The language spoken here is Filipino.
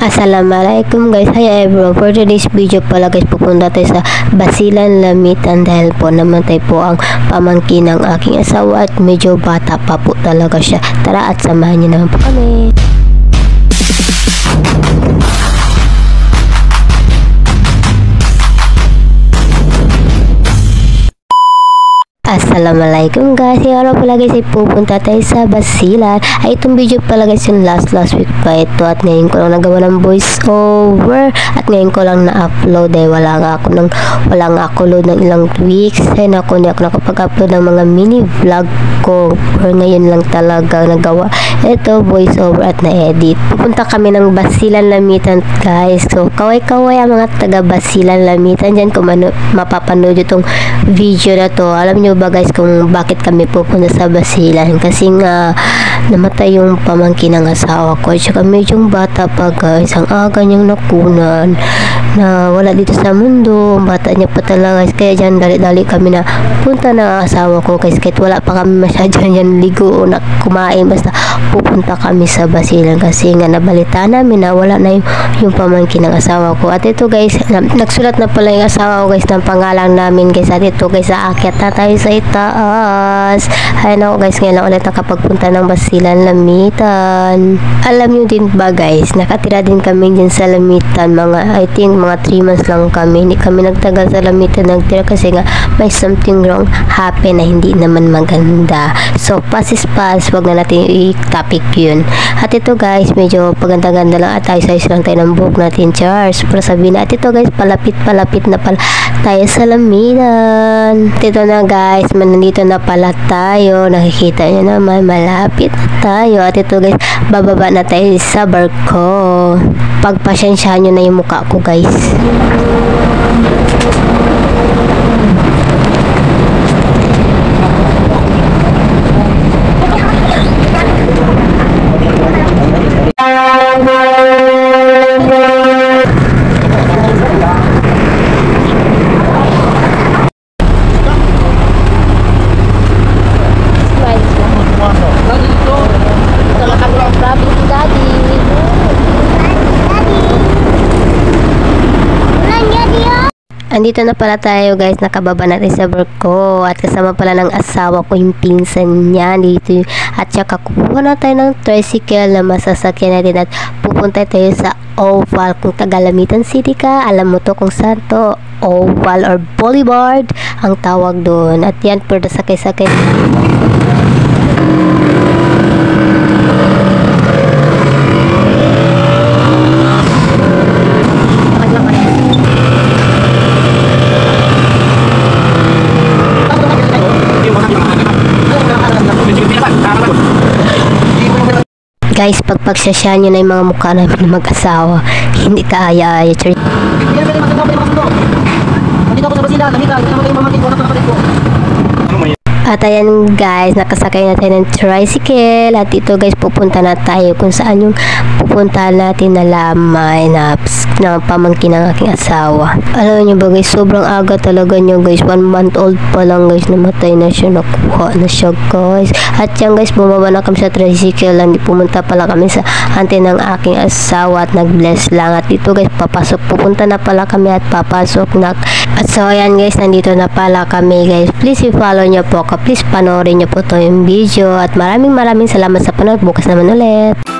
Assalamualaikum guys, hi everyone. For today's video pala guys, pupunta tayo sa Basilan, Lamitan dahil po namatay po ang pamangkin ng aking asawa at medyo bata pa po talaga siya. Tara at samahan niyo naman po kami. Assalamualaikum guys, ngayon pala guys ay pupunta tayo sa Basilan. Ay itong video pala guys yung last week pa ito at ngayon ko lang nagawa ng voice over at ngayon ko lang na-upload ay wala nga ako load ng ilang weeks ay hindi ako nakapag-upload ng mga mini vlog ko or ngayon lang talaga nagawa ito voice over at na-edit. Pupunta kami ng Basilan, Lamitan guys, so kaway ang mga taga Basilan, Lamitan dyan kung mapapanood itong video na to. Alam nyo ba guys kung bakit kami pupunta sa Basilan? Kasi nga namatay yung pamangkin ng asawa ko, tsaka medyo bata pa guys, ang aga niyang nakunan na wala dito sa mundo, bata niya pa talaga guys. Kaya dyan dali-dali kami na punta ng asawa ko guys, kahit wala pa kami masyadong yan ligo o na kumain, basta pupunta kami sa Basilan kasi nga nabalita namin na wala na yung pamangkin ng asawa ko. At ito guys, nagsulat na pala yung asawa ko guys ng pangalan namin guys. At ito guys, aakyat na tayo sa itaas. Ayun ako guys, ngayon lang ulit nakapagpunta ng Basilan, Lamitan. Alam nyo din ba guys, nakatira din kami din sa Lamitan, I think mga 3 months lang kami. Hindi kami nagtagal sa Lamitan nagtira kasi nga may something wrong happen na hindi naman maganda. So pass is pass, wag na natin i-topic yun. At ito guys, medyo paganda-ganda lang at ayos-ayos lang tayo ng buhok natin, Charles, para sabihin na. At ito guys, palapit na pala tayo sa Lamitan. At ito na guys, nandito na pala tayo, nakikita nyo naman, malapit na tayo. At ito guys, bababa na tayo sa barko. Pagpasensyahan nyo na yung mukha ko guys. Andito na pala tayo guys, nakababa natin sa barko at kasama pala ng asawa ko yung pinsan niya dito. At saka kukuha na tayo ng tricycle na masasakyan natin at pupunta tayo sa Oval. Kung taga Lamitan City ka, alam mo to kung saan to, Oval or Boulevard ang tawag doon. At yan, pwede sakay-sakay. Guys, pagpagsasya nyo na yung mga mukha namin ng mag-asawa, hindi ka aya-aya. At ayan guys, nakasakay na tayo ng tricycle. At ito guys, pupunta na tayo kung saan yung pupunta natin na lamay na pamangkin ng aking asawa. Alam nyo ba guys, sobrang aga talaga nyo guys, 1 month old pa lang guys, namatay na siya, nakuha na siya guys. At yan guys, bumaba na kami sa tricycle, hindi pumunta pala kami sa auntie ng aking asawa at nag-bless lang. At dito guys, pupunta na pala kami at papasok na. At so ayan guys, nandito na pala kami guys. Please i-follow nyo po ako, please panoorin nyo po to yung video at maraming salamat sa panood. Bukas naman ulit.